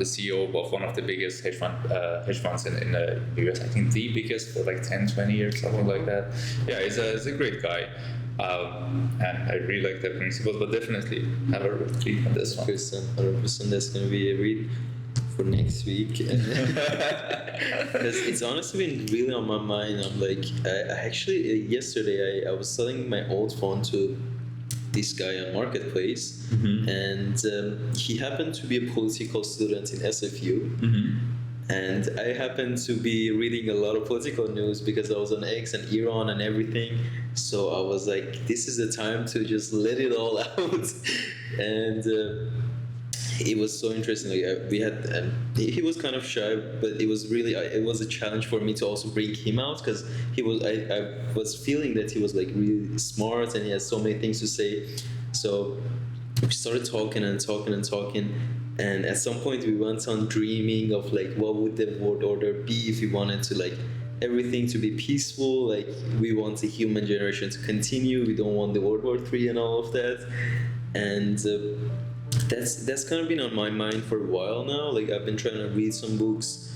CEO of one of the biggest hedge funds in the US. I think the biggest for like 10, 20 years, something like that. Yeah, he's a great guy. And I really like the principles, but definitely have a read on this one. 100%, that's going to be a read for next week. Because it's honestly been really on my mind. I'm like, yesterday I was selling my old phone to this guy on Marketplace, and he happened to be a political student in SFU. And I happened to be reading a lot of political news because I was on X and Iran and everything. So I was like, this is the time to just let it all out. And it was so interesting. Like, we had, he was kind of shy, but it was really, it was a challenge for me to also bring him out, because I was feeling that he was like really smart and he has so many things to say. So we started talking and talking and talking. And at some point we went on dreaming of like, what would the world order be if we wanted to like everything to be peaceful, like we want the human generation to continue, we don't want the World War III and all of that. And that's kind of been on my mind for a while now. Like, I've been trying to read some books.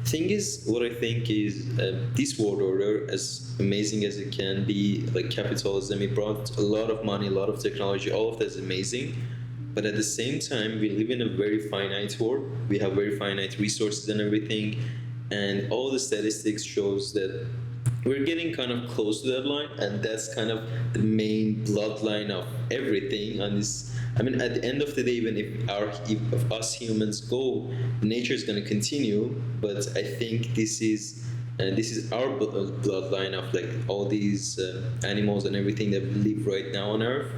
Thing is, what I think is this world order, as amazing as it can be, like capitalism, it brought a lot of money, a lot of technology, all of that is amazing. But at the same time, we live in a very finite world. We have very finite resources and everything. And all the statistics shows that we're getting kind of close to that line. And that's kind of the main bloodline of everything on this. I mean, at the end of the day, even if us humans go, nature is going to continue. But I think this is our bloodline of like all these animals and everything that live right now on Earth.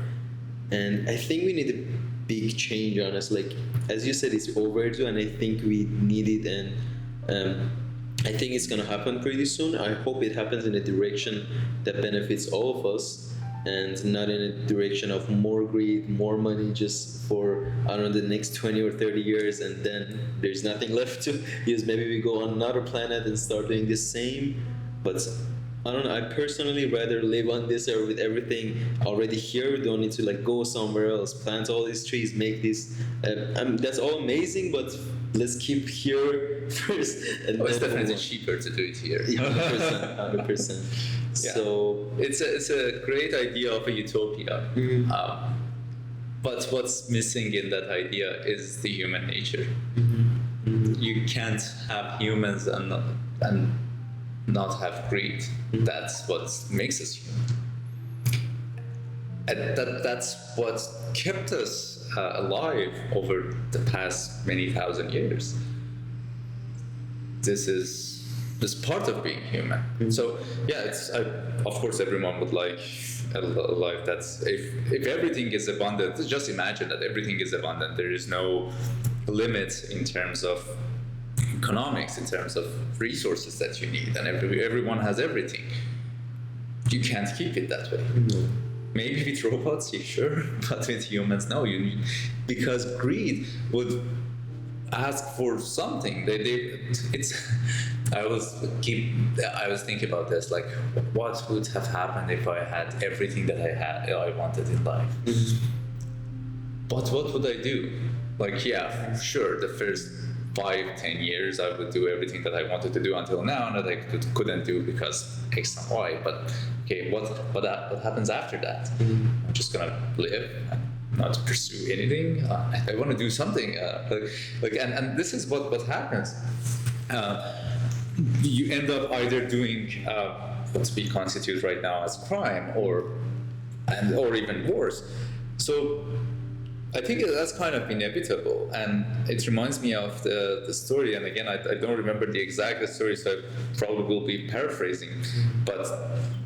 And I think we need a big change on us. Like, as you said, it's overdue, and I think we need it. And I think it's going to happen pretty soon. I hope it happens in a direction that benefits all of us. and not in a direction of more greed, more money, just for, I don't know, the next 20 or 30 years, and then there's nothing left to use. Maybe we go on another planet and start doing the same. But I don't know, I personally rather live on this earth with everything already here. We don't need to like go somewhere else, plant all these trees, make this. That's all amazing, but let's keep here first. And Oh, it's then definitely move on. cheaper to do it here. Yeah, 100%, 100%. Yeah. So It's a great idea of a utopia. But what's missing in that idea is the human nature. You can't have humans and not have greed. That's what makes us human. And that's what kept us alive over the past many thousand years. This is part of being human. So yeah, of course everyone would like a life that's if everything is abundant. Just imagine that everything is abundant. There is no limit in terms of economics, in terms of resources that you need, and everyone has everything. You can't keep it that way. Maybe with robots, yeah, sure, but with humans, no. Because greed would ask for something. It's. I was thinking about this, like, what would have happened if I had everything that I wanted in life? But what would I do? Like, yeah, sure, the first 5-10 years I would do everything that I wanted to do until now, and that I couldn't do because X and Y. But okay, what happens after that? I'm just gonna live and not pursue anything. I want to do something. And this is what happens. You end up either doing what we constitute right now as crime, or even worse. So I think that's kind of inevitable, and it reminds me of the story. And again, I don't remember the exact story, so I probably will be paraphrasing. But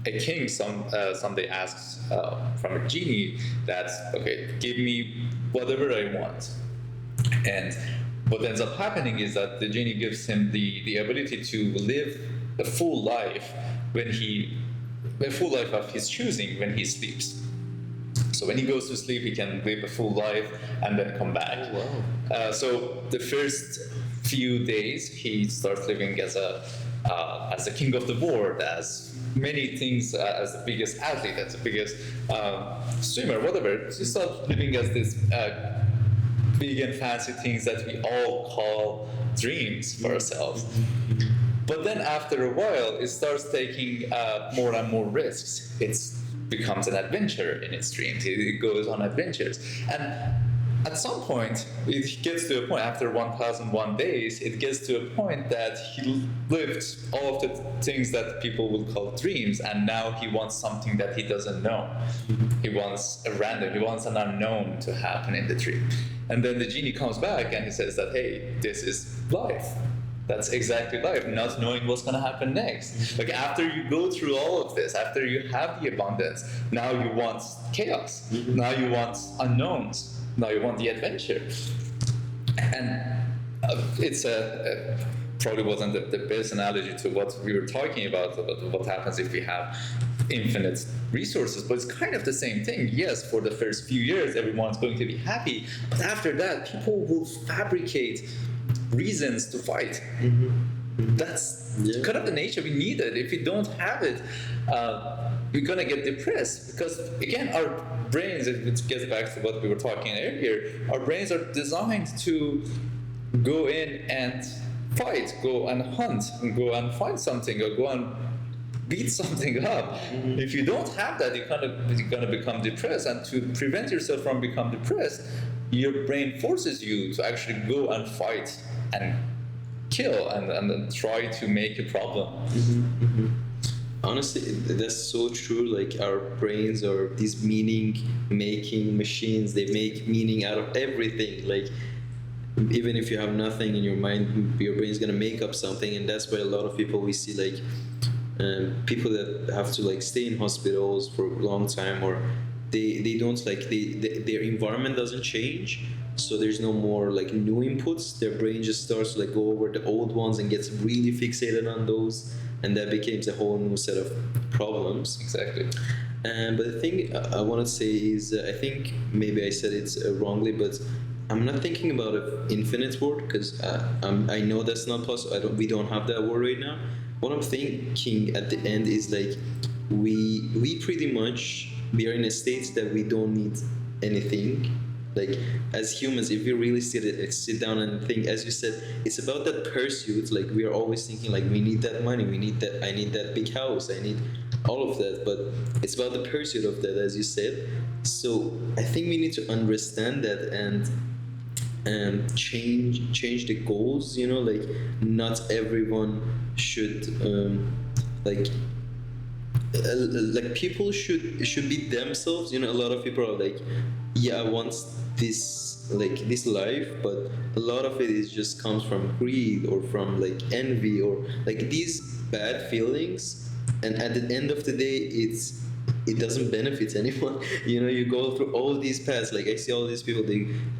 a king someday asks from a genie that, okay, give me whatever I want. And what ends up happening is that the genie gives him the ability to live a full life of his choosing when he sleeps. So when he goes to sleep, he can live a full life and then come back. Oh, wow. So the first few days, he starts living as the king of the board, as many things, as the biggest athlete, as the biggest swimmer, whatever. He starts living as this big and fancy things that we all call dreams for ourselves. But then after a while, it starts taking more and more risks. It becomes an adventure in its dreams. It goes on adventures. And at some point, it gets to a point, after 1001 days, it gets to a point that he lived all of the things that people would call dreams, and now he wants something that he doesn't know. He wants he wants an unknown to happen in the dream. And then the genie comes back and he says that, hey, this is life. That's exactly life, not knowing what's going to happen next. Like, after you go through all of this, after you have the abundance, now you want chaos. Now you want unknowns. Now you want the adventure. And it's probably wasn't the best analogy to what we were talking about what happens if we have infinite resources, but it's kind of the same thing. Yes, for the first few years, everyone's going to be happy, but after that, people will fabricate reasons to fight. That's kind of the nature. We need it. If we don't have it, we're gonna get depressed, because again, our brains, it gets back to what we were talking earlier, our brains are designed to go in and fight, go and hunt, and go and find something, or go and beat something up. If you don't have that, you're gonna become depressed, and to prevent yourself from becoming depressed, your brain forces you to actually go and fight and kill and try to make a problem. Honestly, that's so true. Like, our brains are these meaning-making machines. They make meaning out of everything. Like, even if you have nothing in your mind, your brain's gonna make up something, and that's why a lot of people we see, like, people that have to like stay in hospitals for a long time, or they don't like their environment doesn't change, so there's no more like new inputs. Their brain just starts to like go over the old ones and gets really fixated on those, and that becomes a whole new set of problems. Exactly. But the thing I want to say is, I think maybe I said it wrongly, but I'm not thinking about an infinite world because I know that's not possible. We don't have that world right now. What I'm thinking at the end is like we pretty much we are in a state that we don't need anything. Like as humans, if we really sit down and think, as you said, it's about that pursuit. Like we are always thinking, like we need that money, we need that. I need that big house, I need all of that. But it's about the pursuit of that, as you said. So I think we need to understand that and change the goals. You know, like not everyone should like like people should be themselves. You know, a lot of people are like, yeah, I want this life, but a lot of it is just comes from greed or from like envy or like these bad feelings, and at the end of the day it doesn't benefit anyone. You know, you go through all these paths. Like I see all these people,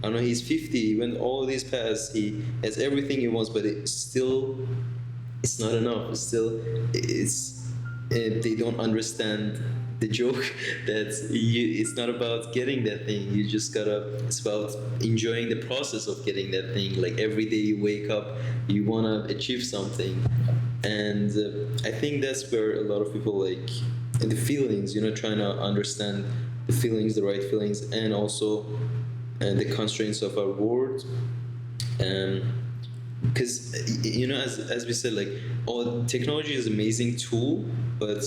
I know he's 50, he went all these paths, he has everything he wants, but it's not enough. They don't understand the joke that it's not about getting that thing. You just gotta. It's about enjoying the process of getting that thing. Like every day you wake up, you wanna achieve something, and I think that's where a lot of people like the feelings. You know, trying to understand the feelings, the right feelings, and also the constraints of our world. Because you know, as we said, like all technology is an amazing tool, but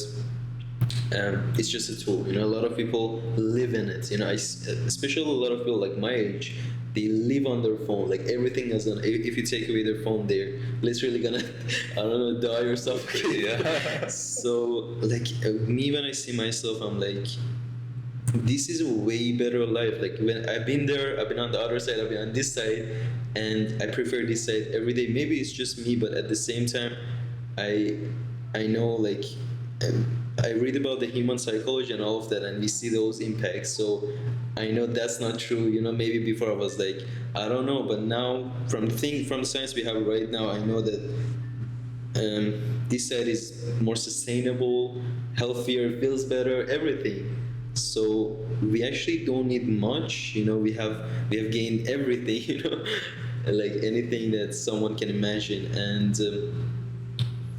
it's just a tool. You know, a lot of people live in it. You know, especially a lot of people like my age, they live on their phone. Like everything is on. If you take away their phone, they're literally gonna, I don't know, die or something. Yeah. So like me, when I see myself, I'm like, this is a way better life. Like when I've been there, I've been on the other side, I've been on this side, and I prefer this side every day. Maybe it's just me, but at the same time, I know like I read about the human psychology and all of that, and we see those impacts. So I know that's not true. You know, maybe before I was like, I don't know, but now from the science we have right now, I know that this side is more sustainable, healthier, feels better, everything. So we actually don't need much. You know, we have gained everything. You know, like anything that someone can imagine, and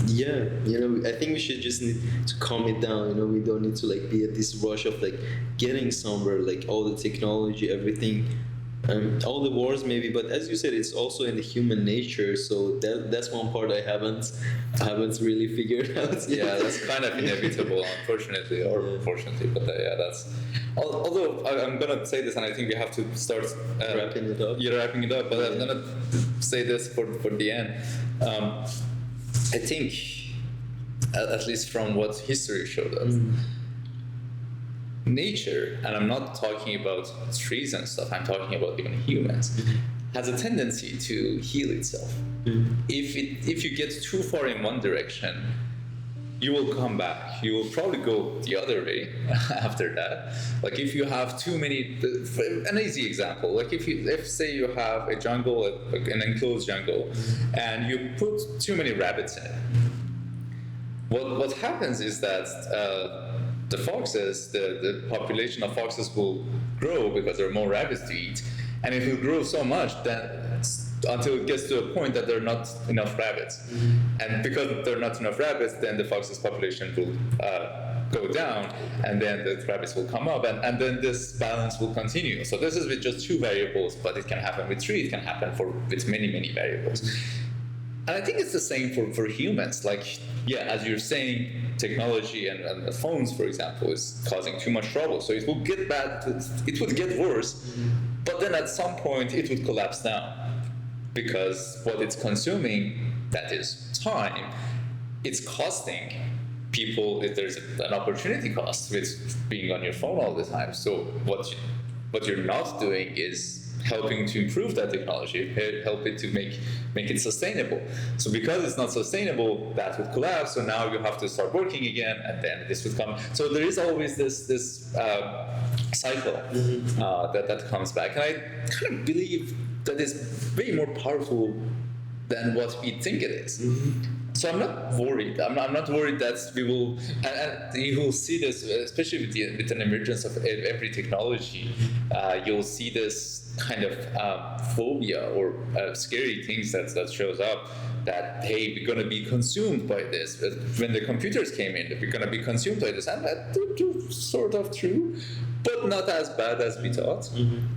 yeah, you know, I think we should just need to calm it down. You know, we don't need to like be at this rush of like getting somewhere, like all the technology, everything, all the wars maybe. But as you said, it's also in the human nature. So that's one part I haven't really figured out yet. Yeah, that's kind of inevitable, unfortunately, or fortunately. But yeah, that's. Although I'm gonna say this, and I think we have to start Wrapping it up. You're wrapping it up, but I'm gonna say this for the end. I think, at least from what history showed us, nature, and I'm not talking about trees and stuff, I'm talking about even humans, has a tendency to heal itself. If you get too far in one direction, you will come back. You will probably go the other way after that. Like if you have too many, an easy example, like if say you have a jungle, an enclosed jungle, and you put too many rabbits in it, what happens is that the foxes, the population of foxes will grow because there are more rabbits to eat, and it will grow so much that until it gets to a point that there are not enough rabbits. And because there are not enough rabbits, then the fox's population will go down, and then the rabbits will come up, and then this balance will continue. So this is with just two variables, but it can happen with three, it can happen with many, many variables. And I think it's the same for humans. Like, yeah, as you're saying, technology and the phones, for example, is causing too much trouble. So it will get bad, it would get worse, but then at some point it would collapse down. Because what it's consuming, that is time, it's costing people, if there's an opportunity cost with being on your phone all the time. So what you're not doing is helping to improve that technology, help it to make it sustainable. So because it's not sustainable, that would collapse. So now you have to start working again, and then this would come. So there is always this cycle that comes back, and I kind of believe that is way more powerful than what we think it is. So I'm not worried. I'm not worried that we will, and you will see this, especially with an emergence of every technology. You'll see this kind of phobia or scary things that shows up. That hey, we're gonna be consumed by this. When the computers came in, we're gonna be consumed by this, and that's sort of true, but not as bad as we thought.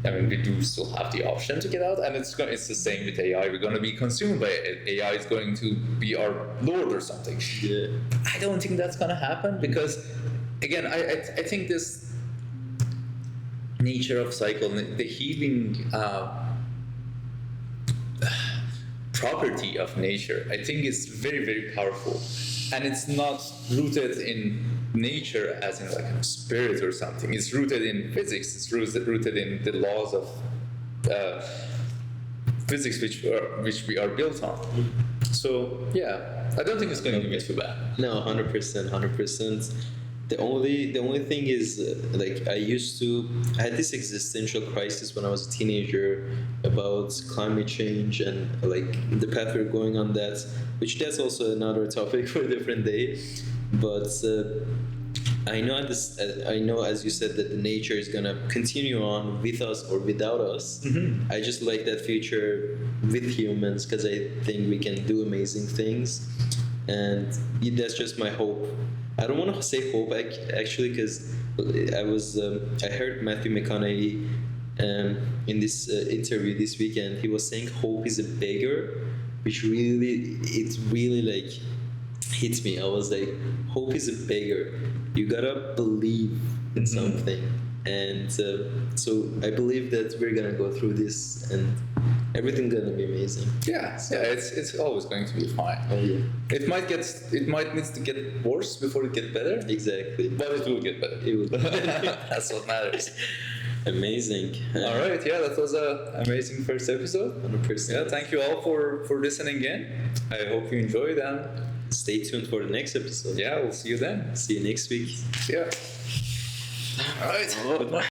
I mean, we do still have the option to get out, and it's the same with AI. We're going to be consumed by it. AI is going to be our lord or something. Yeah. I don't think that's going to happen because, again, I think this nature of cycle, the healing property of nature, I think is very, very powerful, and it's not rooted in nature as in like a spirit or something. It's rooted in physics. It's rooted in the laws of physics which we are built on. So yeah, I don't think it's going to be too bad. No, 100%. The only thing is like I had this existential crisis when I was a teenager about climate change and like the path we're going on that, which that's also another topic for a different day. But I know, as you said, that the nature is gonna continue on with us or without us. I just like that future with humans because I think we can do amazing things, and that's just my hope. I don't want to say hope actually because I heard Matthew McConaughey in this interview this weekend. He was saying hope is a beggar, which really like hit me. I was like, hope is a beggar. You gotta believe in something, and so I believe that we're gonna go through this, and everything's gonna be amazing. Yeah, it's always going to be fine. Oh yeah. It might need to get worse before it gets better. Exactly. But it will get better. It will. That's what matters. Amazing. All right, yeah, that was an amazing first episode. 100%. Yeah, thank you all for listening in. I hope you enjoyed, and Stay tuned for the next episode. yeah, we'll see you then. See you next week. Yeah. All right. Oh.